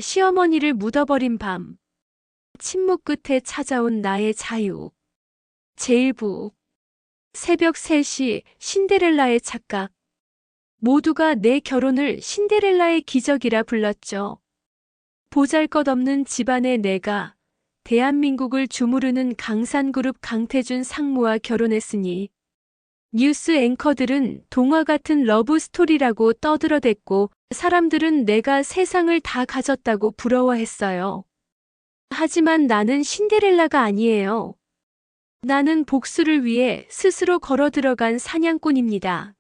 시어머니를 묻어버린 밤. 침묵 끝에 찾아온 나의 자유. 제1부. 새벽 3시 신데렐라의 착각. 모두가 내 결혼을 신데렐라의 기적이라 불렀죠. 보잘것없는 집안의 내가 대한민국을 주무르는 강산그룹 강태준 상무와 결혼했으니 뉴스 앵커들은 동화 같은 러브 스토리라고 떠들어댔고 사람들은 내가 세상을 다 가졌다고 부러워했어요. 하지만 나는 신데렐라가 아니에요. 나는 복수를 위해 스스로 걸어 들어간 사냥꾼입니다.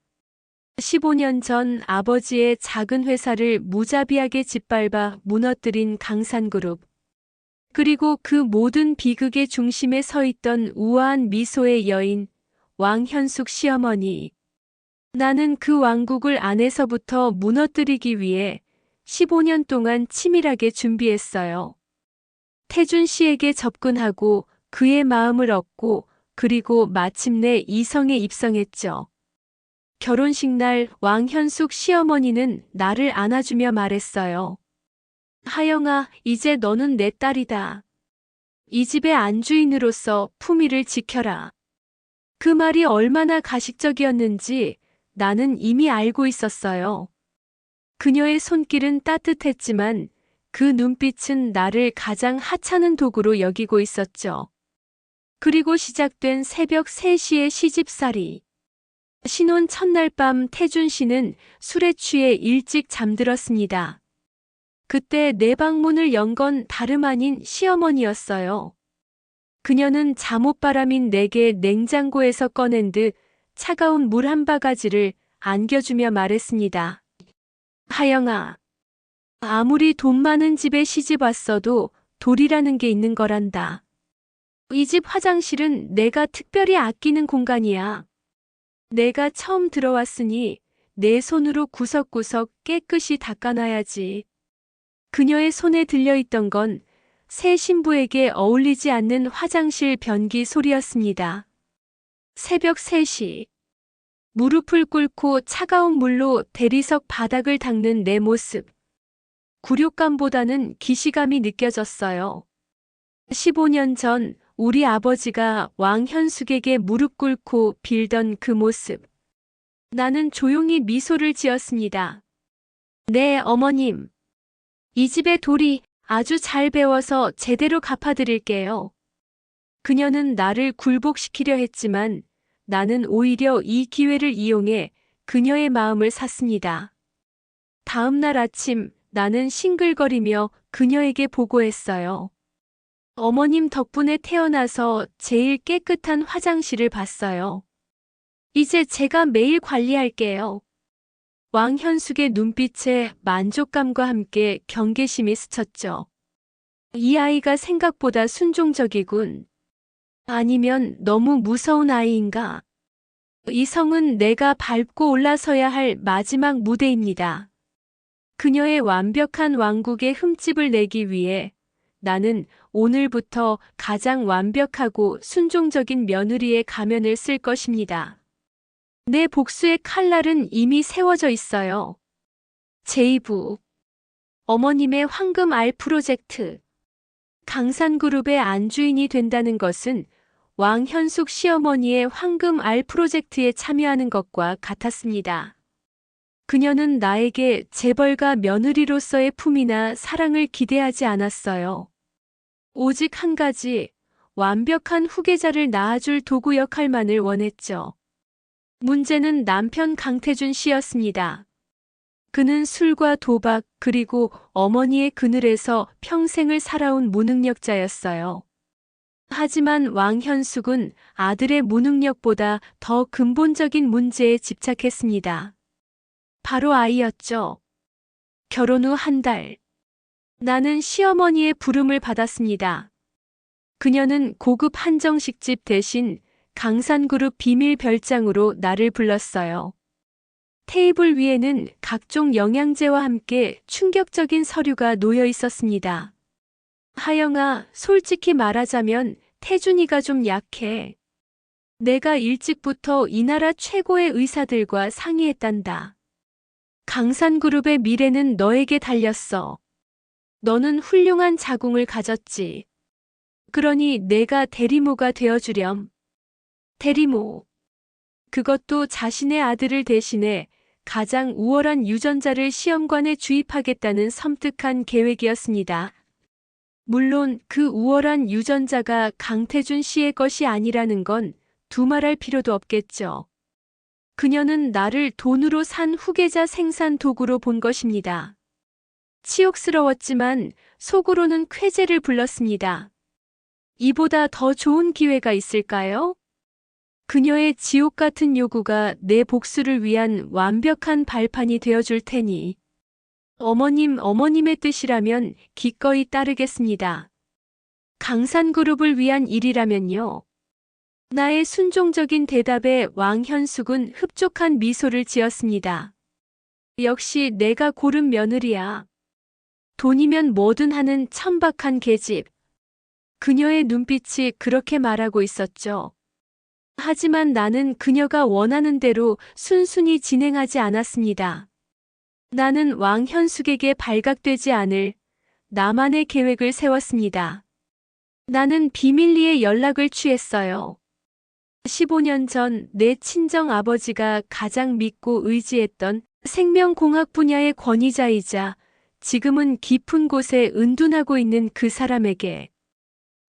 15년 전 아버지의 작은 회사를 무자비하게 짓밟아 무너뜨린 강산그룹. 그리고 그 모든 비극의 중심에 서 있던 우아한 미소의 여인, 왕현숙 시어머니. 나는 그 왕국을 안에서부터 무너뜨리기 위해 15년 동안 치밀하게 준비했어요. 태준 씨에게 접근하고 그의 마음을 얻고 그리고 마침내 이성에 입성했죠. 결혼식 날 왕현숙 시어머니는 나를 안아주며 말했어요. 하영아, 이제 너는 내 딸이다. 이 집의 안주인으로서 품위를 지켜라. 그 말이 얼마나 가식적이었는지 나는 이미 알고 있었어요. 그녀의 손길은 따뜻했지만 그 눈빛은 나를 가장 하찮은 도구로 여기고 있었죠. 그리고 시작된 새벽 3시의 시집살이. 신혼 첫날 밤 태준 씨는 술에 취해 일찍 잠들었습니다. 그때 내 방문을 연 건 다름 아닌 시어머니였어요. 그녀는 잠옷바람인 내게 냉장고에서 꺼낸 듯 차가운 물 한 바가지를 안겨주며 말했습니다. 하영아, 아무리 돈 많은 집에 시집 왔어도 돌이라는 게 있는 거란다. 이 집 화장실은 내가 특별히 아끼는 공간이야. 내가 처음 들어왔으니 내 손으로 구석구석 깨끗이 닦아놔야지. 그녀의 손에 들려있던 건 새 신부에게 어울리지 않는 화장실 변기 소리였습니다. 새벽 3시. 무릎을 꿇고 차가운 물로 대리석 바닥을 닦는 내 모습. 굴욕감보다는 기시감이 느껴졌어요. 15년 전 우리 아버지가 왕현숙에게 무릎 꿇고 빌던 그 모습. 나는 조용히 미소를 지었습니다. 네, 어머님. 이 집의 돌이 아주 잘 배워서 제대로 갚아드릴게요. 그녀는 나를 굴복시키려 했지만 나는 오히려 이 기회를 이용해 그녀의 마음을 샀습니다. 다음 날 아침 나는 싱글거리며 그녀에게 보고했어요. 어머님 덕분에 태어나서 제일 깨끗한 화장실을 봤어요. 이제 제가 매일 관리할게요. 왕현숙의 눈빛에 만족감과 함께 경계심이 스쳤죠. 이 아이가 생각보다 순종적이군. 아니면 너무 무서운 아이인가? 이 성은 내가 밟고 올라서야 할 마지막 무대입니다. 그녀의 완벽한 왕국에 흠집을 내기 위해 나는 오늘부터 가장 완벽하고 순종적인 며느리의 가면을 쓸 것입니다. 내 복수의 칼날은 이미 세워져 있어요. 제2부. 어머님의 황금 알 프로젝트. 강산그룹의 안주인이 된다는 것은 왕현숙 시어머니의 황금 알 프로젝트에 참여하는 것과 같았습니다. 그녀는 나에게 재벌가 며느리로서의 품이나 사랑을 기대하지 않았어요. 오직 한 가지, 완벽한 후계자를 낳아줄 도구 역할만을 원했죠. 문제는 남편 강태준 씨였습니다. 그는 술과 도박 그리고 어머니의 그늘에서 평생을 살아온 무능력자였어요. 하지만 왕현숙은 아들의 무능력보다 더 근본적인 문제에 집착했습니다. 바로 아이였죠. 결혼 후 한 달. 나는 시어머니의 부름을 받았습니다. 그녀는 고급 한정식집 대신 강산그룹 비밀 별장으로 나를 불렀어요. 테이블 위에는 각종 영양제와 함께 충격적인 서류가 놓여 있었습니다. 하영아, 솔직히 말하자면 태준이가 좀 약해. 내가 일찍부터 이 나라 최고의 의사들과 상의했단다. 강산그룹의 미래는 너에게 달렸어. 너는 훌륭한 자궁을 가졌지. 그러니 내가 대리모가 되어주렴. 대리모. 그것도 자신의 아들을 대신해 가장 우월한 유전자를 시험관에 주입하겠다는 섬뜩한 계획이었습니다. 물론 그 우월한 유전자가 강태준 씨의 것이 아니라는 건 두말할 필요도 없겠죠. 그녀는 나를 돈으로 산 후계자 생산 도구로 본 것입니다. 치욕스러웠지만 속으로는 쾌재를 불렀습니다. 이보다 더 좋은 기회가 있을까요? 그녀의 지옥 같은 요구가 내 복수를 위한 완벽한 발판이 되어줄 테니. 어머님의 뜻이라면 기꺼이 따르겠습니다. 강산그룹을 위한 일이라면요. 나의 순종적인 대답에 왕현숙은 흡족한 미소를 지었습니다. 역시 내가 고른 며느리야. 돈이면 뭐든 하는 천박한 계집. 그녀의 눈빛이 그렇게 말하고 있었죠. 하지만 나는 그녀가 원하는 대로 순순히 진행하지 않았습니다. 나는 왕현숙에게 발각되지 않을 나만의 계획을 세웠습니다. 나는 비밀리에 연락을 취했어요. 15년 전 내 친정 아버지가 가장 믿고 의지했던 생명공학 분야의 권위자이자 지금은 깊은 곳에 은둔하고 있는 그 사람에게.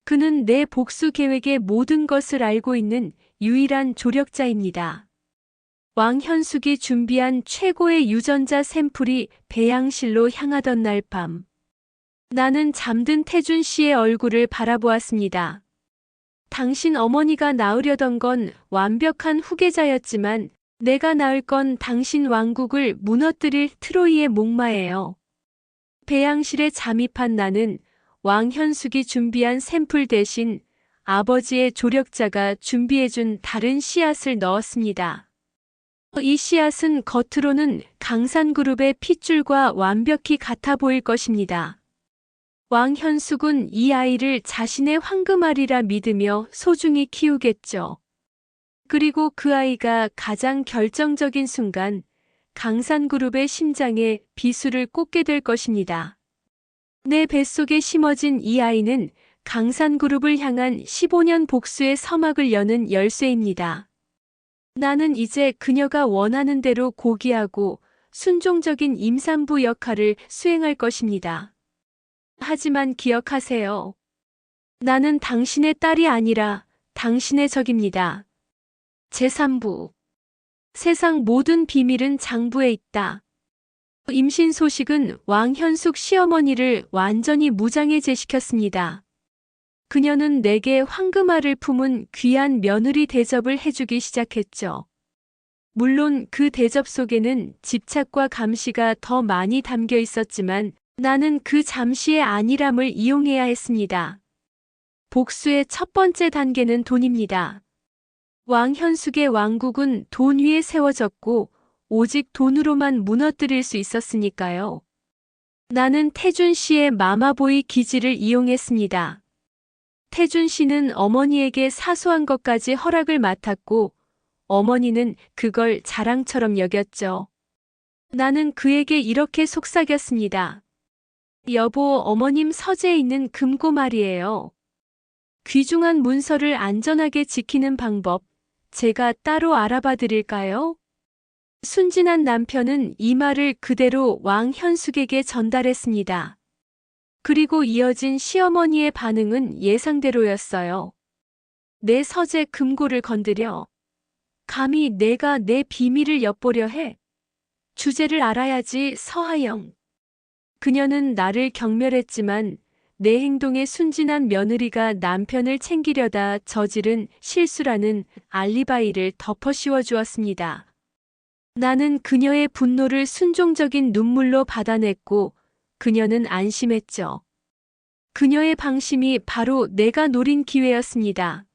그는 내 복수 계획의 모든 것을 알고 있는 유일한 조력자입니다. 왕현숙이 준비한 최고의 유전자 샘플이 배양실로 향하던 날 밤. 나는 잠든 태준 씨의 얼굴을 바라보았습니다. 당신 어머니가 낳으려던 건 완벽한 후계자였지만 내가 낳을 건 당신 왕국을 무너뜨릴 트로이의 목마예요. 배양실에 잠입한 나는 왕현숙이 준비한 샘플 대신 아버지의 조력자가 준비해준 다른 씨앗을 넣었습니다. 이 씨앗은 겉으로는 강산그룹의 핏줄과 완벽히 같아 보일 것입니다. 왕현숙은 이 아이를 자신의 황금알이라 믿으며 소중히 키우겠죠. 그리고 그 아이가 가장 결정적인 순간 강산그룹의 심장에 비수를 꽂게 될 것입니다. 내 뱃속에 심어진 이 아이는 강산그룹을 향한 15년 복수의 서막을 여는 열쇠입니다. 나는 이제 그녀가 원하는 대로 고귀하고 순종적인 임산부 역할을 수행할 것입니다. 하지만 기억하세요. 나는 당신의 딸이 아니라 당신의 적입니다. 제3부. 세상 모든 비밀은 장부에 있다. 임신 소식은 왕현숙 시어머니를 완전히 무장해제시켰습니다. 그녀는 내게 황금알을 품은 귀한 며느리 대접을 해주기 시작했죠. 물론 그 대접 속에는 집착과 감시가 더 많이 담겨 있었지만 나는 그 잠시의 안일함을 이용해야 했습니다. 복수의 첫 번째 단계는 돈입니다. 왕현숙의 왕국은 돈 위에 세워졌고 오직 돈으로만 무너뜨릴 수 있었으니까요. 나는 태준 씨의 마마보이 기질을 이용했습니다. 태준 씨는 어머니에게 사소한 것까지 허락을 맡았고 어머니는 그걸 자랑처럼 여겼죠. 나는 그에게 이렇게 속삭였습니다. 여보, 어머님 서재에 있는 금고 말이에요. 귀중한 문서를 안전하게 지키는 방법, 제가 따로 알아봐 드릴까요? 순진한 남편은 이 말을 그대로 왕현숙에게 전달했습니다. 그리고 이어진 시어머니의 반응은 예상대로였어요. 내 서재 금고를 건드려. 감히 내가 내 비밀을 엿보려 해. 주제를 알아야지, 서하영. 그녀는 나를 경멸했지만 내 행동에 순진한 며느리가 남편을 챙기려다 저지른 실수라는 알리바이를 덮어씌워 주었습니다. 나는 그녀의 분노를 순종적인 눈물로 받아냈고 그녀는 안심했죠. 그녀의 방심이 바로 내가 노린 기회였습니다.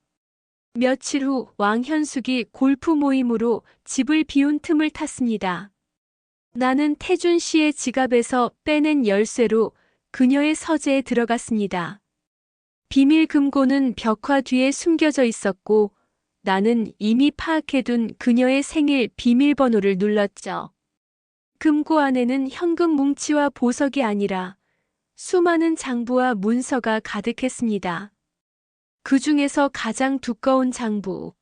며칠 후 왕현숙이 골프 모임으로 집을 비운 틈을 탔습니다. 나는 태준 씨의 지갑에서 빼낸 열쇠로 그녀의 서재에 들어갔습니다. 비밀 금고는 벽화 뒤에 숨겨져 있었고 나는 이미 파악해둔 그녀의 생일 비밀번호를 눌렀죠. 금고 안에는 현금 뭉치와 보석이 아니라 수많은 장부와 문서가 가득했습니다. 그 중에서 가장 두꺼운 장부.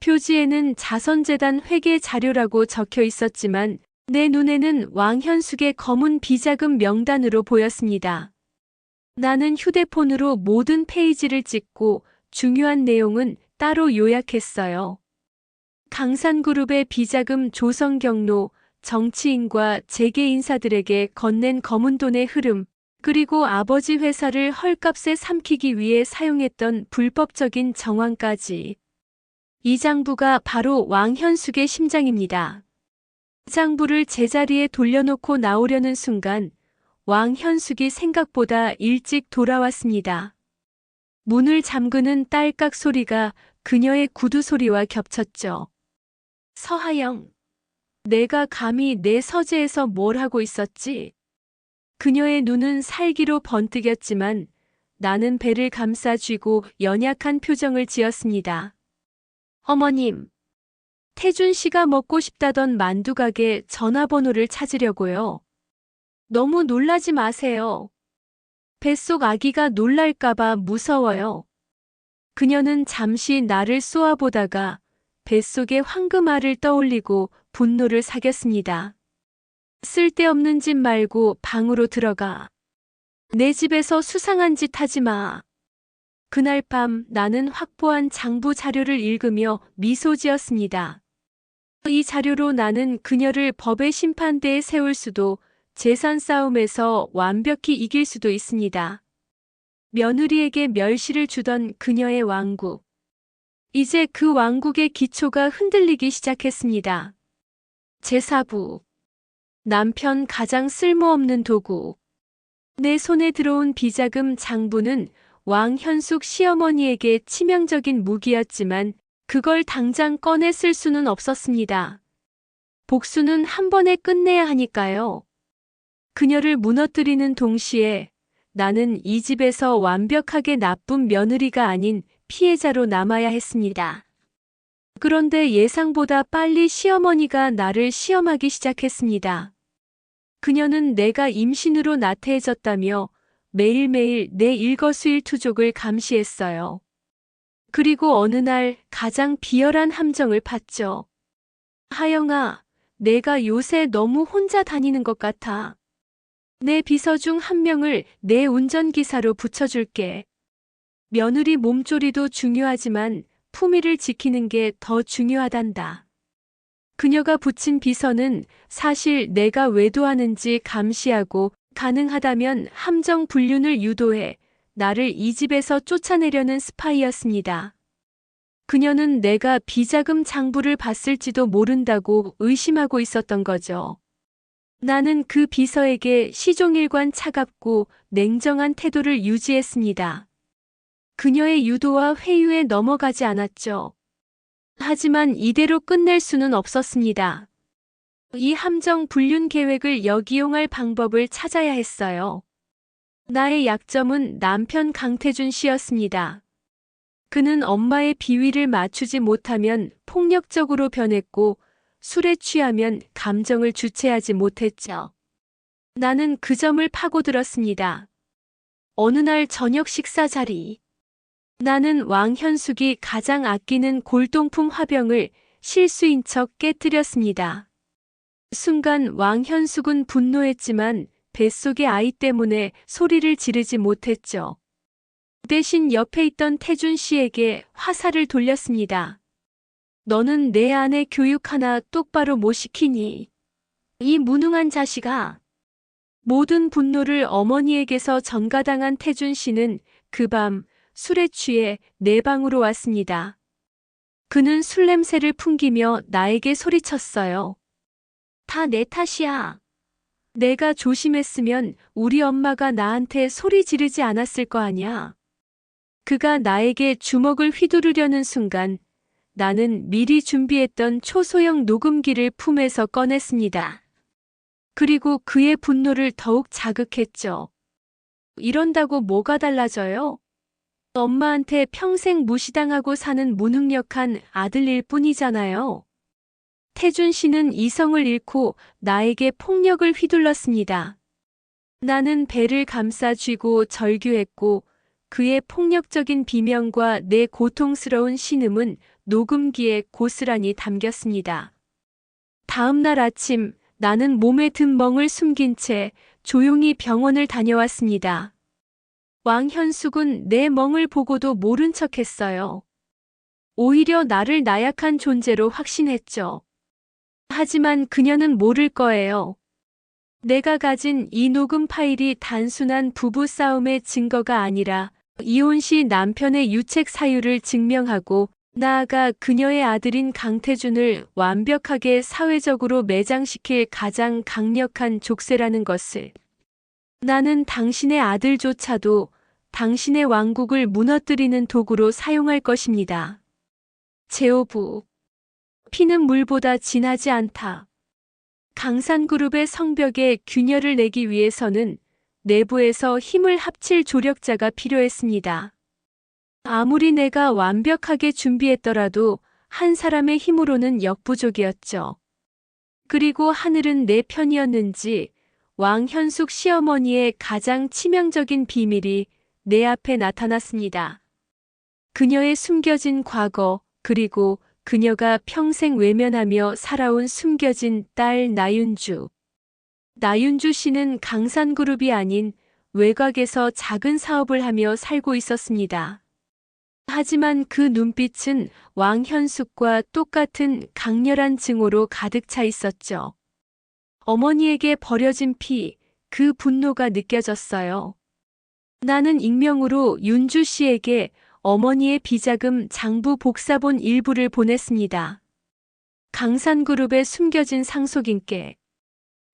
표지에는 자선재단 회계 자료라고 적혀 있었지만 내 눈에는 왕현숙의 검은 비자금 명단으로 보였습니다. 나는 휴대폰으로 모든 페이지를 찍고 중요한 내용은 따로 요약했어요. 강산그룹의 비자금 조성 경로, 정치인과 재계 인사들에게 건넨 검은 돈의 흐름, 그리고 아버지 회사를 헐값에 삼키기 위해 사용했던 불법적인 정황까지. 이 장부가 바로 왕현숙의 심장입니다. 장부를 제자리에 돌려놓고 나오려는 순간 왕현숙이 생각보다 일찍 돌아왔습니다. 문을 잠그는 딸깍 소리가 그녀의 구두 소리와 겹쳤죠. 서하영, 내가 감히 내 서재에서 뭘 하고 있었지? 그녀의 눈은 살기로 번뜩였지만 나는 배를 감싸 쥐고 연약한 표정을 지었습니다. 어머님, 태준 씨가 먹고 싶다던 만두가게 전화번호를 찾으려고요. 너무 놀라지 마세요. 뱃속 아기가 놀랄까봐 무서워요. 그녀는 잠시 나를 쏘아보다가 뱃속의 황금알을 떠올리고 분노를 사겼습니다. 쓸데없는 짓 말고 방으로 들어가. 내 집에서 수상한 짓 하지 마. 그날 밤 나는 확보한 장부 자료를 읽으며 미소 지었습니다. 이 자료로 나는 그녀를 법의 심판대에 세울 수도 재산 싸움에서 완벽히 이길 수도 있습니다. 며느리에게 멸시를 주던 그녀의 왕국. 이제 그 왕국의 기초가 흔들리기 시작했습니다. 제4부. 남편 가장 쓸모없는 도구. 내 손에 들어온 비자금 장부는 왕현숙 시어머니에게 치명적인 무기였지만 그걸 당장 꺼내 쓸 수는 없었습니다. 복수는 한 번에 끝내야 하니까요. 그녀를 무너뜨리는 동시에 나는 이 집에서 완벽하게 나쁜 며느리가 아닌 피해자로 남아야 했습니다. 그런데 예상보다 빨리 시어머니가 나를 시험하기 시작했습니다. 그녀는 내가 임신으로 나태해졌다며 매일매일 내 일거수일투족을 감시했어요. 그리고 어느 날 가장 비열한 함정을 팠죠. 하영아, 내가 요새 너무 혼자 다니는 것 같아. 내 비서 중 한 명을 내 운전기사로 붙여줄게. 며느리 몸조리도 중요하지만 품위를 지키는 게 더 중요하단다. 그녀가 붙인 비서는 사실 내가 외도하는지 감시하고 가능하다면 함정 불륜을 유도해 나를 이 집에서 쫓아내려는 스파이였습니다. 그녀는 내가 비자금 장부를 봤을지도 모른다고 의심하고 있었던 거죠. 나는 그 비서에게 시종일관 차갑고 냉정한 태도를 유지했습니다. 그녀의 유도와 회유에 넘어가지 않았죠. 하지만 이대로 끝낼 수는 없었습니다. 이 함정 불륜 계획을 역이용할 방법을 찾아야 했어요. 나의 약점은 남편 강태준 씨였습니다. 그는 엄마의 비위를 맞추지 못하면 폭력적으로 변했고 술에 취하면 감정을 주체하지 못했죠. 나는 그 점을 파고들었습니다. 어느 날 저녁 식사 자리. 나는 왕현숙이 가장 아끼는 골동품 화병을 실수인 척 깨뜨렸습니다. 순간 왕현숙은 분노했지만 뱃속의 아이 때문에 소리를 지르지 못했죠. 대신 옆에 있던 태준 씨에게 화살을 돌렸습니다. 너는 내 아내 교육 하나 똑바로 못 시키니? 이 무능한 자식아. 모든 분노를 어머니에게서 전가당한 태준 씨는 그 밤 술에 취해 내 방으로 왔습니다. 그는 술 냄새를 풍기며 나에게 소리쳤어요. 다 내 탓이야. 내가 조심했으면 우리 엄마가 나한테 소리 지르지 않았을 거 아냐. 그가 나에게 주먹을 휘두르려는 순간 나는 미리 준비했던 초소형 녹음기를 품에서 꺼냈습니다. 그리고 그의 분노를 더욱 자극했죠. 이런다고 뭐가 달라져요? 엄마한테 평생 무시당하고 사는 무능력한 아들일 뿐이잖아요. 태준 씨는 이성을 잃고 나에게 폭력을 휘둘렀습니다. 나는 배를 감싸 쥐고 절규했고 그의 폭력적인 비명과 내 고통스러운 신음은 녹음기에 고스란히 담겼습니다. 다음 날 아침 나는 몸에 든 멍을 숨긴 채 조용히 병원을 다녀왔습니다. 왕현숙은 내 멍을 보고도 모른 척했어요. 오히려 나를 나약한 존재로 확신했죠. 하지만 그녀는 모를 거예요. 내가 가진 이 녹음 파일이 단순한 부부 싸움의 증거가 아니라 이혼 시 남편의 유책 사유를 증명하고 나아가 그녀의 아들인 강태준을 완벽하게 사회적으로 매장시킬 가장 강력한 족쇄라는 것을. 나는 당신의 아들조차도 당신의 왕국을 무너뜨리는 도구로 사용할 것입니다. 제오부. 피는 물보다 진하지 않다. 강산그룹의 성벽에 균열을 내기 위해서는 내부에서 힘을 합칠 조력자가 필요했습니다. 아무리 내가 완벽하게 준비했더라도 한 사람의 힘으로는 역부족이었죠. 그리고 하늘은 내 편이었는지 왕현숙 시어머니의 가장 치명적인 비밀이 내 앞에 나타났습니다. 그녀의 숨겨진 과거, 그리고 그녀가 평생 외면하며 살아온 숨겨진 딸 나윤주. 나윤주 씨는 강산그룹이 아닌 외곽에서 작은 사업을 하며 살고 있었습니다. 하지만 그 눈빛은 왕현숙과 똑같은 강렬한 증오로 가득 차 있었죠. 어머니에게 버려진 피, 그 분노가 느껴졌어요. 나는 익명으로 윤주 씨에게 어머니의 비자금 장부 복사본 일부를 보냈습니다. 강산그룹에 숨겨진 상속인께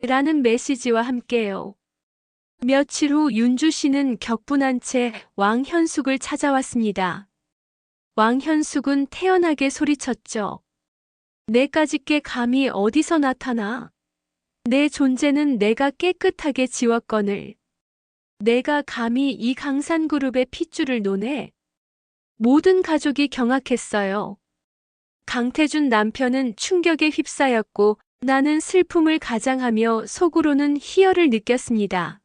라는 메시지와 함께요. 며칠 후 윤주 씨는 격분한 채 왕현숙을 찾아왔습니다. 왕현숙은 태연하게 소리쳤죠. 내까짓게 감히 어디서 나타나? 내 존재는 내가 깨끗하게 지웠거늘. 내가 감히 이 강산그룹의 핏줄을 노네? 모든 가족이 경악했어요. 강태준 남편은 충격에 휩싸였고 나는 슬픔을 가장하며 속으로는 희열을 느꼈습니다.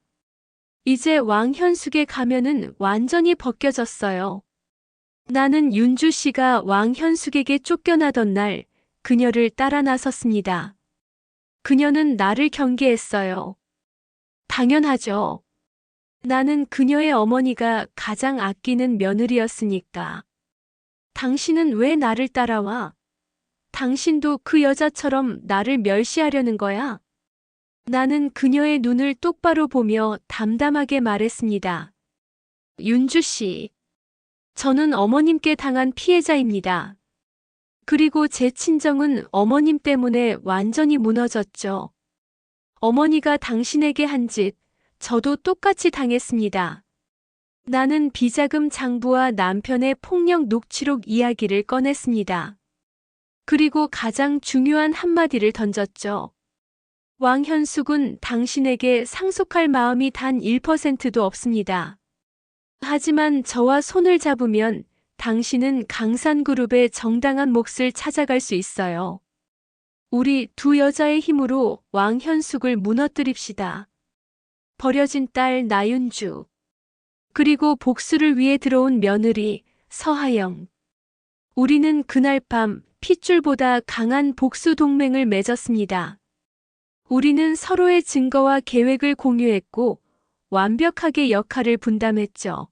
이제 왕현숙의 가면은 완전히 벗겨졌어요. 나는 윤주 씨가 왕현숙에게 쫓겨나던 날 그녀를 따라 나섰습니다. 그녀는 나를 경계했어요. 당연하죠. 나는 그녀의 어머니가 가장 아끼는 며느리였으니까. 당신은 왜 나를 따라와? 당신도 그 여자처럼 나를 멸시하려는 거야? 나는 그녀의 눈을 똑바로 보며 담담하게 말했습니다. 윤주 씨, 저는 어머님께 당한 피해자입니다. 그리고 제 친정은 어머님 때문에 완전히 무너졌죠. 어머니가 당신에게 한 짓, 저도 똑같이 당했습니다. 나는 비자금 장부와 남편의 폭력 녹취록 이야기를 꺼냈습니다. 그리고 가장 중요한 한마디를 던졌죠. 왕현숙은 당신에게 상속할 마음이 단 1%도 없습니다. 하지만 저와 손을 잡으면 당신은 강산그룹의 정당한 몫을 찾아갈 수 있어요. 우리 두 여자의 힘으로 왕현숙을 무너뜨립시다. 버려진 딸 나윤주. 그리고 복수를 위해 들어온 며느리 서하영. 우리는 그날 밤 핏줄보다 강한 복수 동맹을 맺었습니다. 우리는 서로의 증거와 계획을 공유했고 완벽하게 역할을 분담했죠.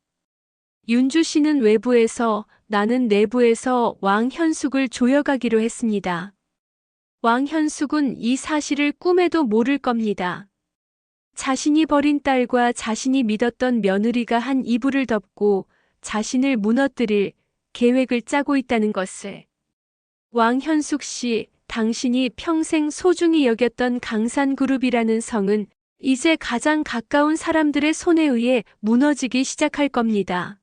윤주 씨는 외부에서, 나는 내부에서 왕현숙을 조여가기로 했습니다. 왕현숙은 이 사실을 꿈에도 모를 겁니다. 자신이 버린 딸과 자신이 믿었던 며느리가 한 이불을 덮고 자신을 무너뜨릴 계획을 짜고 있다는 것을. 왕현숙 씨, 당신이 평생 소중히 여겼던 강산그룹이라는 성은 이제 가장 가까운 사람들의 손에 의해 무너지기 시작할 겁니다.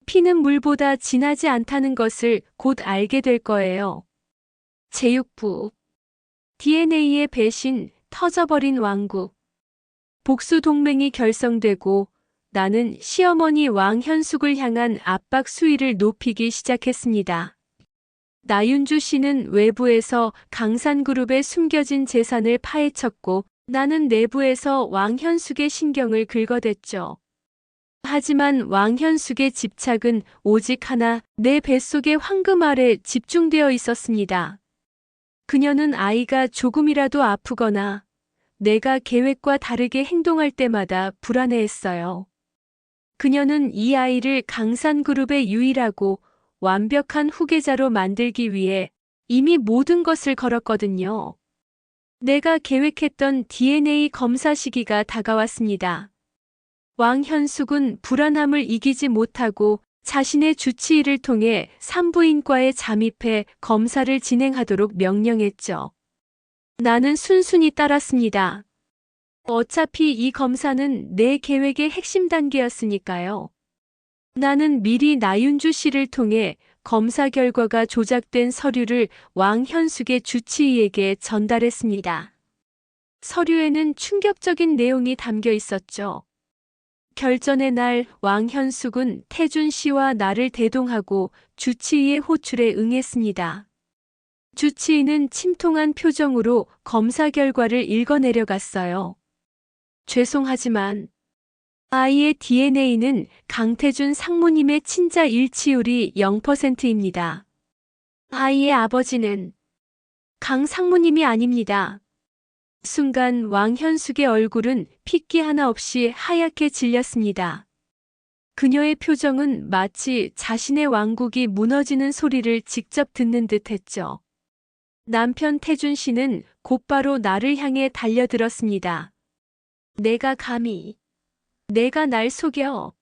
피는 물보다 진하지 않다는 것을 곧 알게 될 거예요. 제6부. DNA의 배신, 터져버린 왕국. 복수 동맹이 결성되고 나는 시어머니 왕현숙을 향한 압박 수위를 높이기 시작했습니다. 나윤주 씨는 외부에서 강산그룹의 숨겨진 재산을 파헤쳤고 나는 내부에서 왕현숙의 신경을 긁어댔죠. 하지만 왕현숙의 집착은 오직 하나, 내 뱃속의 황금 알에 집중되어 있었습니다. 그녀는 아이가 조금이라도 아프거나 내가 계획과 다르게 행동할 때마다 불안해했어요. 그녀는 이 아이를 강산그룹의 유일하고 완벽한 후계자로 만들기 위해 이미 모든 것을 걸었거든요. 내가 계획했던 DNA 검사 시기가 다가왔습니다. 왕현숙은 불안함을 이기지 못하고 자신의 주치의를 통해 산부인과에 잠입해 검사를 진행하도록 명령했죠. 나는 순순히 따랐습니다. 어차피 이 검사는 내 계획의 핵심 단계였으니까요. 나는 미리 나윤주 씨를 통해 검사 결과가 조작된 서류를 왕현숙의 주치의에게 전달했습니다. 서류에는 충격적인 내용이 담겨 있었죠. 결전의 날 왕현숙은 태준 씨와 나를 대동하고 주치의의 호출에 응했습니다. 주치의는 침통한 표정으로 검사 결과를 읽어내려갔어요. 죄송하지만 아이의 DNA는 강태준 상무님의 친자 일치율이 0%입니다. 아이의 아버지는 강 상무님이 아닙니다. 순간 왕현숙의 얼굴은 핏기 하나 없이 하얗게 질렸습니다. 그녀의 표정은 마치 자신의 왕국이 무너지는 소리를 직접 듣는 듯 했죠. 남편 태준 씨는 곧바로 나를 향해 달려들었습니다. 내가 감히, 내가 날 속여.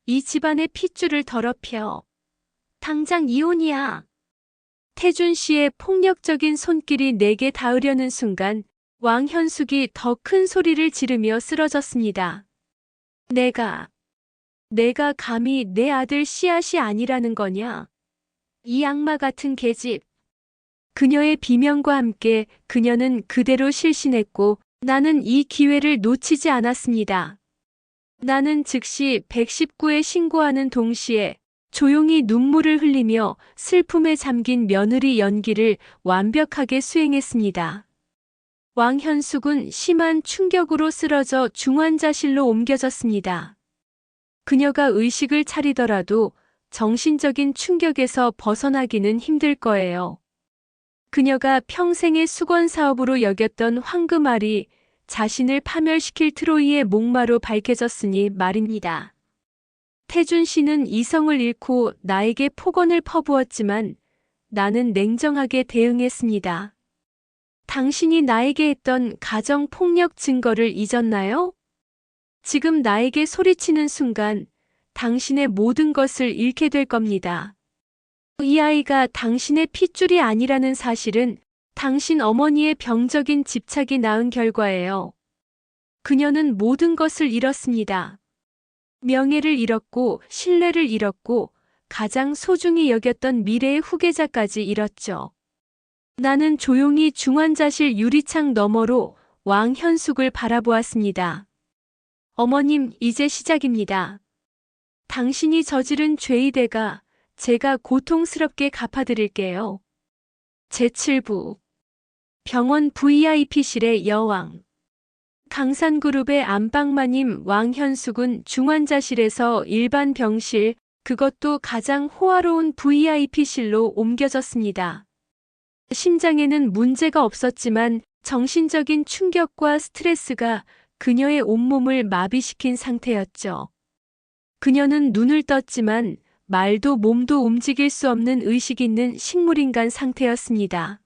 이 집안의 핏줄을 더럽혀. 당장 이혼이야. 태준 씨의 폭력적인 손길이 내게 닿으려는 순간 왕현숙이 더 큰 소리를 지르며 쓰러졌습니다. 내가 감히 내 아들 씨앗이 아니라는 거냐? 이 악마 같은 계집. 그녀의 비명과 함께 그녀는 그대로 실신했고 나는 이 기회를 놓치지 않았습니다. 나는 즉시 119에 신고하는 동시에 조용히 눈물을 흘리며 슬픔에 잠긴 며느리 연기를 완벽하게 수행했습니다. 왕현숙은 심한 충격으로 쓰러져 중환자실로 옮겨졌습니다. 그녀가 의식을 차리더라도 정신적인 충격에서 벗어나기는 힘들 거예요. 그녀가 평생의 수건 사업으로 여겼던 황금알이 자신을 파멸시킬 트로이의 목마로 밝혀졌으니 말입니다. 태준 씨는 이성을 잃고 나에게 폭언을 퍼부었지만 나는 냉정하게 대응했습니다. 당신이 나에게 했던 가정폭력 증거를 잊었나요? 지금 나에게 소리치는 순간 당신의 모든 것을 잃게 될 겁니다. 이 아이가 당신의 핏줄이 아니라는 사실은 당신 어머니의 병적인 집착이 낳은 결과예요. 그녀는 모든 것을 잃었습니다. 명예를 잃었고 신뢰를 잃었고 가장 소중히 여겼던 미래의 후계자까지 잃었죠. 나는 조용히 중환자실 유리창 너머로 왕현숙을 바라보았습니다. 어머님, 이제 시작입니다. 당신이 저지른 죄의 대가 제가 고통스럽게 갚아드릴게요. 제7부 병원 VIP실의 여왕. 강산그룹의 안방마님 왕현숙은 중환자실에서 일반 병실, 그것도 가장 호화로운 VIP실로 옮겨졌습니다. 심장에는 문제가 없었지만 정신적인 충격과 스트레스가 그녀의 온몸을 마비시킨 상태였죠. 그녀는 눈을 떴지만 말도 몸도 움직일 수 없는 의식 있는 식물인간 상태였습니다.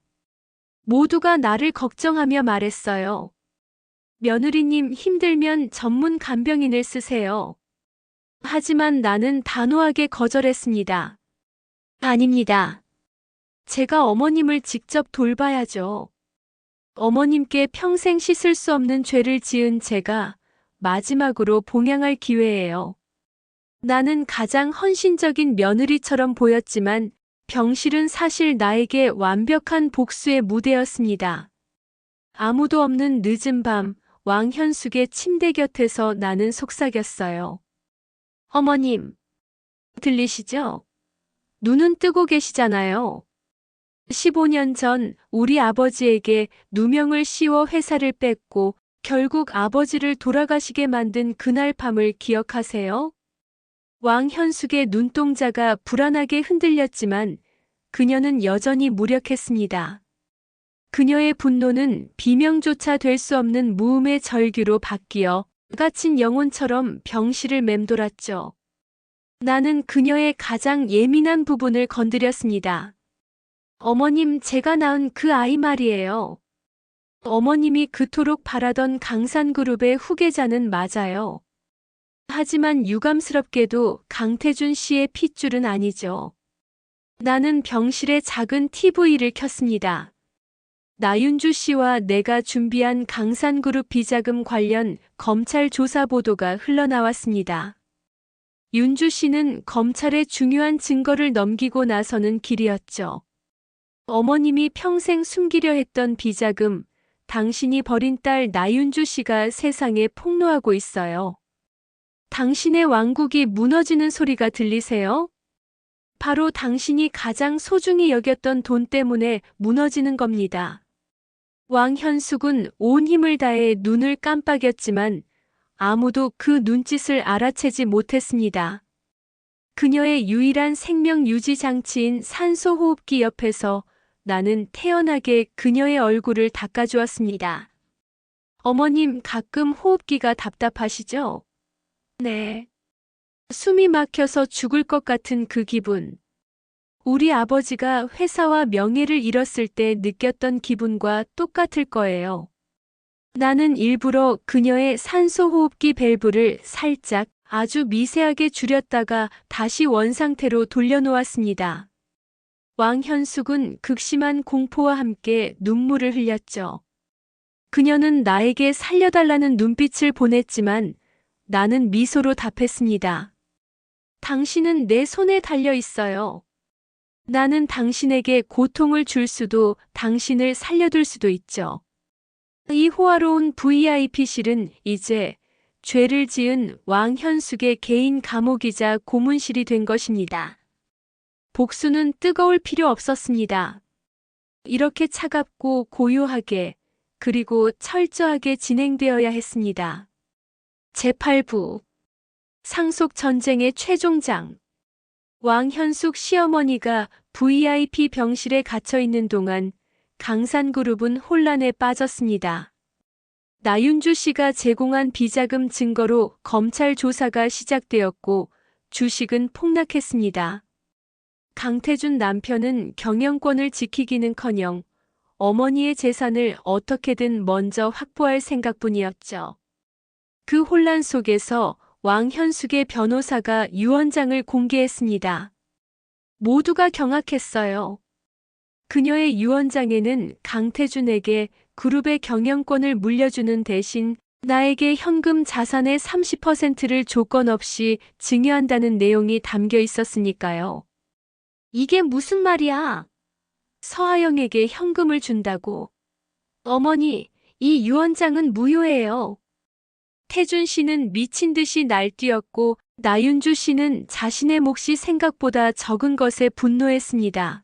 모두가 나를 걱정하며 말했어요. 며느리님, 힘들면 전문 간병인을 쓰세요. 하지만 나는 단호하게 거절했습니다. 아닙니다. 제가 어머님을 직접 돌봐야죠. 어머님께 평생 씻을 수 없는 죄를 지은 제가 마지막으로 봉양할 기회예요. 나는 가장 헌신적인 며느리처럼 보였지만 병실은 사실 나에게 완벽한 복수의 무대였습니다. 아무도 없는 늦은 밤, 왕현숙의 침대 곁에서 나는 속삭였어요. 어머님, 들리시죠? 눈은 뜨고 계시잖아요. 15년 전 우리 아버지에게 누명을 씌워 회사를 뺐고 결국 아버지를 돌아가시게 만든 그날 밤을 기억하세요? 왕현숙의 눈동자가 불안하게 흔들렸지만 그녀는 여전히 무력했습니다. 그녀의 분노는 비명조차 될 수 없는 무음의 절규로 바뀌어 갇힌 영혼처럼 병실을 맴돌았죠. 나는 그녀의 가장 예민한 부분을 건드렸습니다. 어머님, 제가 낳은 그 아이 말이에요. 어머님이 그토록 바라던 강산그룹의 후계자는 맞아요. 하지만 유감스럽게도 강태준 씨의 핏줄은 아니죠. 나는 병실에 작은 TV를 켰습니다. 나윤주 씨와 내가 준비한 강산그룹 비자금 관련 검찰 조사 보도가 흘러나왔습니다. 윤주 씨는 검찰에 중요한 증거를 넘기고 나서는 길이었죠. 어머님이 평생 숨기려 했던 비자금, 당신이 버린 딸 나윤주 씨가 세상에 폭로하고 있어요. 당신의 왕국이 무너지는 소리가 들리세요? 바로 당신이 가장 소중히 여겼던 돈 때문에 무너지는 겁니다. 왕현숙은 온 힘을 다해 눈을 깜빡였지만 아무도 그 눈짓을 알아채지 못했습니다. 그녀의 유일한 생명 유지 장치인 산소호흡기 옆에서 나는 태연하게 그녀의 얼굴을 닦아주었습니다. 어머님, 가끔 호흡기가 답답하시죠? 네. 숨이 막혀서 죽을 것 같은 그 기분. 우리 아버지가 회사와 명예를 잃었을 때 느꼈던 기분과 똑같을 거예요. 나는 일부러 그녀의 산소호흡기 밸브를 살짝 아주 미세하게 줄였다가 다시 원상태로 돌려놓았습니다. 왕현숙은 극심한 공포와 함께 눈물을 흘렸죠. 그녀는 나에게 살려달라는 눈빛을 보냈지만 나는 미소로 답했습니다. 당신은 내 손에 달려 있어요. 나는 당신에게 고통을 줄 수도 당신을 살려둘 수도 있죠. 이 호화로운 VIP실은 이제 죄를 지은 왕현숙의 개인 감옥이자 고문실이 된 것입니다. 복수는 뜨거울 필요 없었습니다. 이렇게 차갑고 고요하게 그리고 철저하게 진행되어야 했습니다. 제8부 상속 전쟁의 최종장. 왕현숙 시어머니가 VIP 병실에 갇혀 있는 동안 강산그룹은 혼란에 빠졌습니다. 나윤주 씨가 제공한 비자금 증거로 검찰 조사가 시작되었고 주식은 폭락했습니다. 강태준 남편은 경영권을 지키기는커녕 어머니의 재산을 어떻게든 먼저 확보할 생각뿐이었죠. 그 혼란 속에서 왕현숙의 변호사가 유언장을 공개했습니다. 모두가 경악했어요. 그녀의 유언장에는 강태준에게 그룹의 경영권을 물려주는 대신 나에게 현금 자산의 30%를 조건 없이 증여한다는 내용이 담겨 있었으니까요. 이게 무슨 말이야? 서하영에게 현금을 준다고. 어머니, 이 유언장은 무효예요. 태준 씨는 미친 듯이 날뛰었고 나윤주 씨는 자신의 몫이 생각보다 적은 것에 분노했습니다.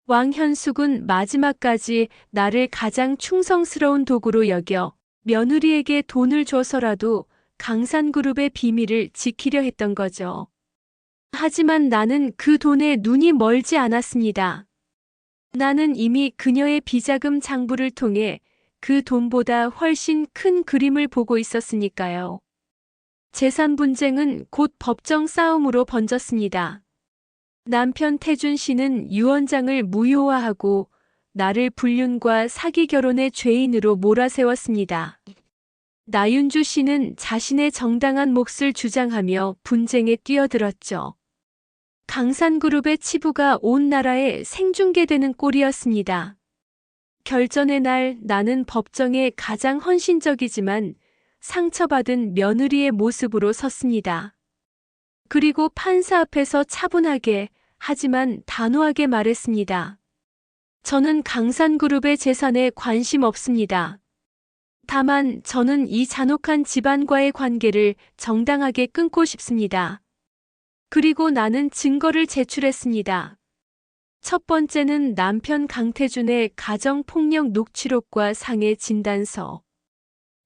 왕현숙은 마지막까지 나를 가장 충성스러운 도구로 여겨 며느리에게 돈을 줘서라도 강산그룹의 비밀을 지키려 했던 거죠. 하지만 나는 그 돈에 눈이 멀지 않았습니다. 나는 이미 그녀의 비자금 장부를 통해 그 돈보다 훨씬 큰 그림을 보고 있었으니까요. 재산 분쟁은 곧 법정 싸움으로 번졌습니다. 남편 태준 씨는 유언장을 무효화하고 나를 불륜과 사기 결혼의 죄인으로 몰아세웠습니다. 나윤주 씨는 자신의 정당한 몫을 주장하며 분쟁에 뛰어들었죠. 강산그룹의 치부가 온 나라에 생중계되는 꼴이었습니다. 결전의 날 나는 법정에 가장 헌신적이지만 상처받은 며느리의 모습으로 섰습니다. 그리고 판사 앞에서 차분하게 하지만 단호하게 말했습니다. 저는 강산그룹의 재산에 관심 없습니다. 다만 저는 이 잔혹한 집안과의 관계를 정당하게 끊고 싶습니다. 그리고 나는 증거를 제출했습니다. 첫 번째는 남편 강태준의 가정폭력 녹취록과 상해 진단서.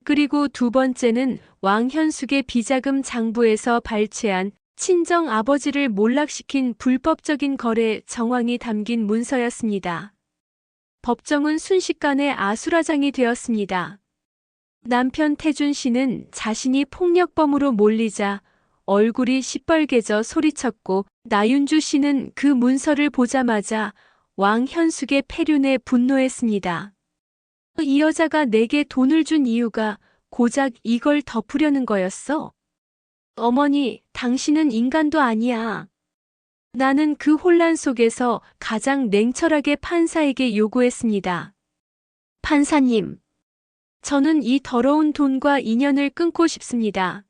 그리고 두 번째는 왕현숙의 비자금 장부에서 발췌한 친정 아버지를 몰락시킨 불법적인 거래 정황이 담긴 문서였습니다. 법정은 순식간에 아수라장이 되었습니다. 남편 태준 씨는 자신이 폭력범으로 몰리자 얼굴이 시뻘개져 소리쳤고, 나윤주 씨는 그 문서를 보자마자 왕현숙의 폐륜에 분노했습니다. 이 여자가 내게 돈을 준 이유가 고작 이걸 덮으려는 거였어? 어머니, 당신은 인간도 아니야. 나는 그 혼란 속에서 가장 냉철하게 판사에게 요구했습니다. 판사님, 저는 이 더러운 돈과 인연을 끊고 싶습니다.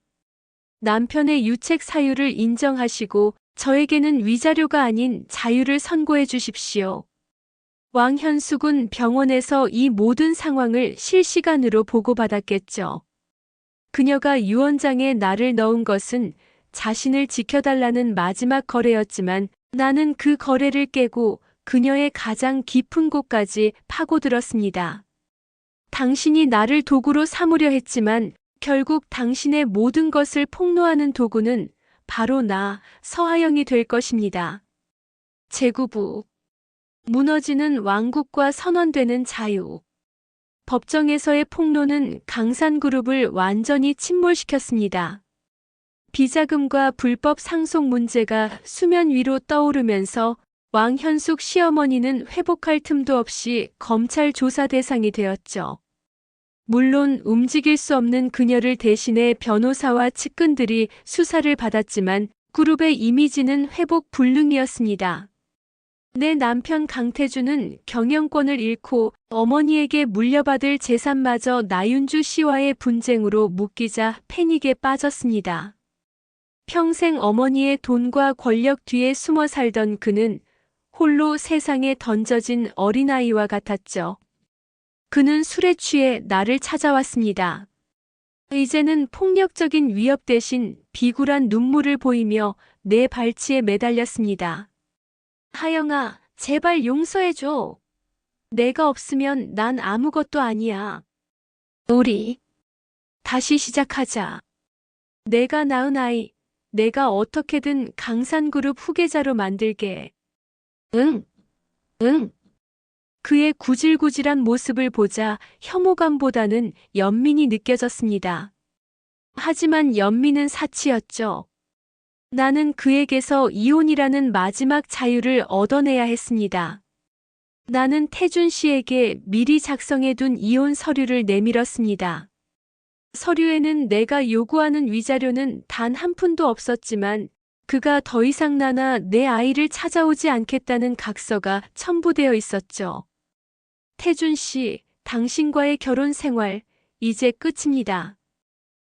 남편의 유책 사유를 인정하시고 저에게는 위자료가 아닌 자유를 선고해 주십시오. 왕현숙은 병원에서 이 모든 상황을 실시간으로 보고받았겠죠. 그녀가 유언장에 나를 넣은 것은 자신을 지켜달라는 마지막 거래였지만 나는 그 거래를 깨고 그녀의 가장 깊은 곳까지 파고들었습니다. 당신이 나를 도구로 삼으려 했지만 결국 당신의 모든 것을 폭로하는 도구는 바로 나, 서하영이 될 것입니다. 제9부 무너지는 왕국과 선언되는 자유. 법정에서의 폭로는 강산그룹을 완전히 침몰시켰습니다. 비자금과 불법 상속 문제가 수면 위로 떠오르면서 왕현숙 시어머니는 회복할 틈도 없이 검찰 조사 대상이 되었죠. 물론 움직일 수 없는 그녀를 대신해 변호사와 측근들이 수사를 받았지만 그룹의 이미지는 회복 불능이었습니다. 내 남편 강태준은 경영권을 잃고 어머니에게 물려받을 재산마저 나윤주 씨와의 분쟁으로 묶이자 패닉에 빠졌습니다. 평생 어머니의 돈과 권력 뒤에 숨어 살던 그는 홀로 세상에 던져진 어린아이와 같았죠. 그는 술에 취해 나를 찾아왔습니다. 이제는 폭력적인 위협 대신 비굴한 눈물을 보이며 내 발치에 매달렸습니다. 하영아, 제발 용서해줘. 내가 없으면 난 아무것도 아니야. 우리 다시 시작하자. 내가 낳은 아이, 내가 어떻게든 강산그룹 후계자로 만들게. 응, 응. 그의 구질구질한 모습을 보자 혐오감보다는 연민이 느껴졌습니다. 하지만 연민은 사치였죠. 나는 그에게서 이혼이라는 마지막 자유를 얻어내야 했습니다. 나는 태준 씨에게 미리 작성해둔 이혼 서류를 내밀었습니다. 서류에는 내가 요구하는 위자료는 단 한 푼도 없었지만 그가 더 이상 나나 내 아이를 찾아오지 않겠다는 각서가 첨부되어 있었죠. 태준 씨, 당신과의 결혼 생활, 이제 끝입니다.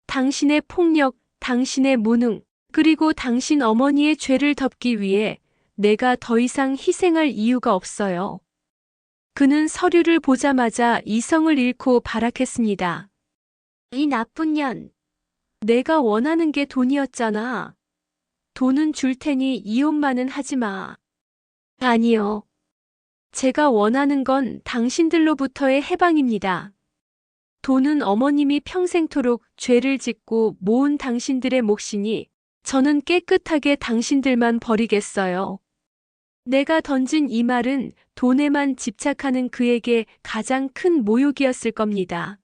당신의 폭력, 당신의 무능, 그리고 당신 어머니의 죄를 덮기 위해 내가 더 이상 희생할 이유가 없어요. 그는 서류를 보자마자 이성을 잃고 발악했습니다. 이 나쁜 년. 내가 원하는 게 돈이었잖아. 돈은 줄 테니 이혼만은 하지 마. 아니요. 제가 원하는 건 당신들로부터의 해방입니다. 돈은 어머님이 평생토록 죄를 짓고 모은 당신들의 몫이니 저는 깨끗하게 당신들만 버리겠어요. 내가 던진 이 말은 돈에만 집착하는 그에게 가장 큰 모욕이었을 겁니다.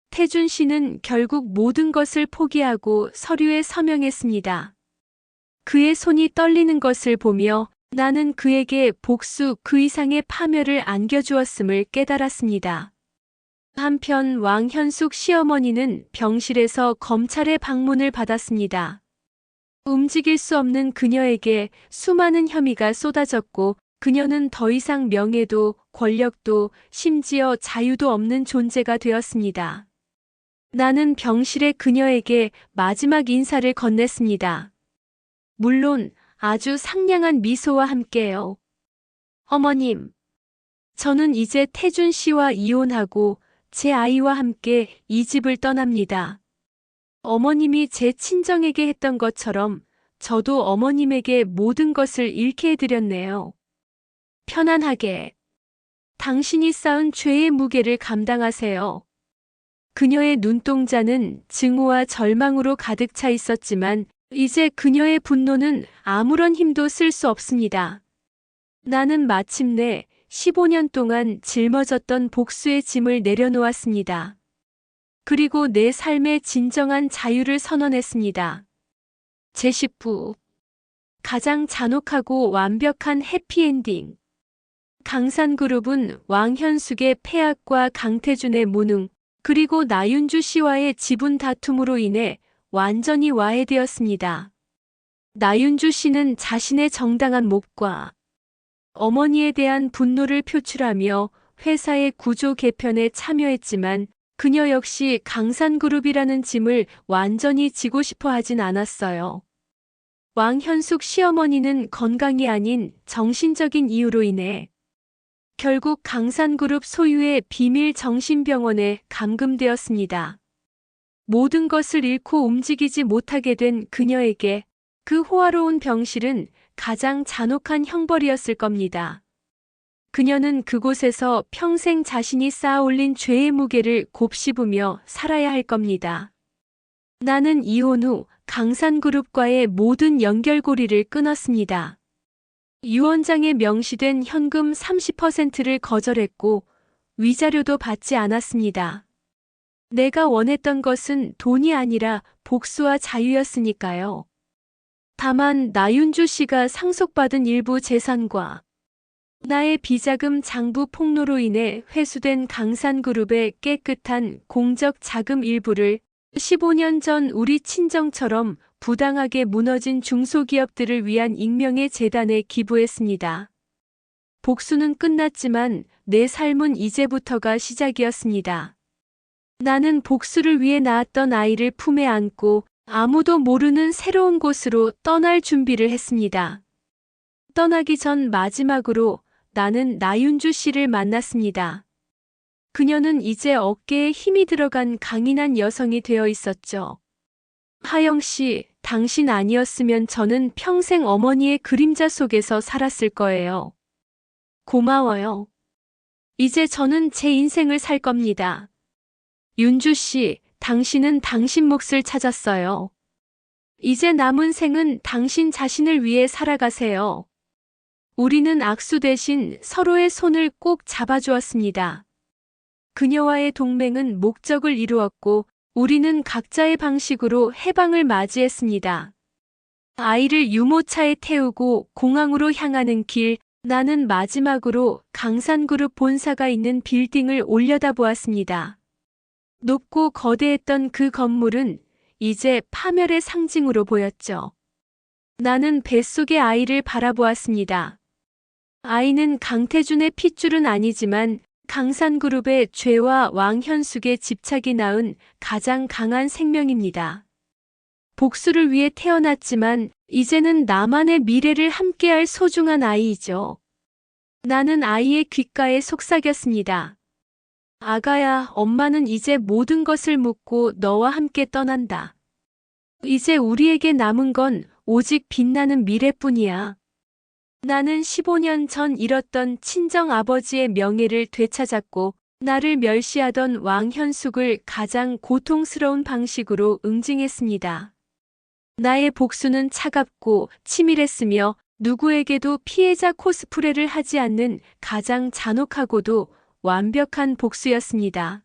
태준 씨는 결국 모든 것을 포기하고 서류에 서명했습니다. 그의 손이 떨리는 것을 보며 나는 그에게 복수 그 이상의 파멸을 안겨주었음을 깨달았습니다. 한편 왕현숙 시어머니는 병실에서 검찰의 방문을 받았습니다. 움직일 수 없는 그녀에게 수많은 혐의가 쏟아졌고 그녀는 더 이상 명예도 권력도 심지어 자유도 없는 존재가 되었습니다. 나는 병실의 그녀에게 마지막 인사를 건넸습니다. 물론 아주 상냥한 미소와 함께요. 어머님, 저는 이제 태준 씨와 이혼하고 제 아이와 함께 이 집을 떠납니다. 어머님이 제 친정에게 했던 것처럼 저도 어머님에게 모든 것을 잃게 해드렸네요. 편안하게. 당신이 쌓은 죄의 무게를 감당하세요. 그녀의 눈동자는 증오와 절망으로 가득 차 있었지만 이제 그녀의 분노는 아무런 힘도 쓸 수 없습니다. 나는 마침내 15년 동안 짊어졌던 복수의 짐을 내려놓았습니다. 그리고 내 삶의 진정한 자유를 선언했습니다. 제10부 가장 잔혹하고 완벽한 해피엔딩. 강산그룹은 왕현숙의 폐악과 강태준의 무능, 그리고 나윤주 씨와의 지분 다툼으로 인해 완전히 와해되었습니다. 나윤주 씨는 자신의 정당한 몫과 어머니에 대한 분노를 표출하며 회사의 구조 개편에 참여했지만 그녀 역시 강산그룹이라는 짐을 완전히 지고 싶어 하진 않았어요. 왕현숙 시어머니는 건강이 아닌 정신적인 이유로 인해 결국 강산그룹 소유의 비밀 정신병원에 감금되었습니다. 모든 것을 잃고 움직이지 못하게 된 그녀에게 그 호화로운 병실은 가장 잔혹한 형벌이었을 겁니다. 그녀는 그곳에서 평생 자신이 쌓아올린 죄의 무게를 곱씹으며 살아야 할 겁니다. 나는 이혼 후 강산그룹과의 모든 연결고리를 끊었습니다. 유언장에 명시된 현금 30%를 거절했고 위자료도 받지 않았습니다. 내가 원했던 것은 돈이 아니라 복수와 자유였으니까요. 다만 나윤주 씨가 상속받은 일부 재산과 나의 비자금 장부 폭로로 인해 회수된 강산그룹의 깨끗한 공적 자금 일부를 15년 전 우리 친정처럼 부당하게 무너진 중소기업들을 위한 익명의 재단에 기부했습니다. 복수는 끝났지만 내 삶은 이제부터가 시작이었습니다. 나는 복수를 위해 낳았던 아이를 품에 안고 아무도 모르는 새로운 곳으로 떠날 준비를 했습니다. 떠나기 전 마지막으로 나는 나윤주 씨를 만났습니다. 그녀는 이제 어깨에 힘이 들어간 강인한 여성이 되어 있었죠. 하영 씨, 당신 아니었으면 저는 평생 어머니의 그림자 속에서 살았을 거예요. 고마워요. 이제 저는 제 인생을 살 겁니다. 윤주 씨, 당신은 당신 몫을 찾았어요. 이제 남은 생은 당신 자신을 위해 살아가세요. 우리는 악수 대신 서로의 손을 꼭 잡아주었습니다. 그녀와의 동맹은 목적을 이루었고 우리는 각자의 방식으로 해방을 맞이했습니다. 아이를 유모차에 태우고 공항으로 향하는 길, 나는 마지막으로 강산그룹 본사가 있는 빌딩을 올려다보았습니다. 높고 거대했던 그 건물은 이제 파멸의 상징으로 보였죠. 나는 뱃속의 아이를 바라보았습니다. 아이는 강태준의 핏줄은 아니지만 강산그룹의 죄와 왕현숙의 집착이 낳은 가장 강한 생명입니다. 복수를 위해 태어났지만 이제는 나만의 미래를 함께할 소중한 아이이죠. 나는 아이의 귓가에 속삭였습니다. 아가야, 엄마는 이제 모든 것을 묻고 너와 함께 떠난다. 이제 우리에게 남은 건 오직 빛나는 미래뿐이야. 나는 15년 전 잃었던 친정아버지의 명예를 되찾았고 나를 멸시하던 왕현숙을 가장 고통스러운 방식으로 응징했습니다. 나의 복수는 차갑고 치밀했으며 누구에게도 피해자 코스프레를 하지 않는 가장 잔혹하고도 완벽한 복수였습니다.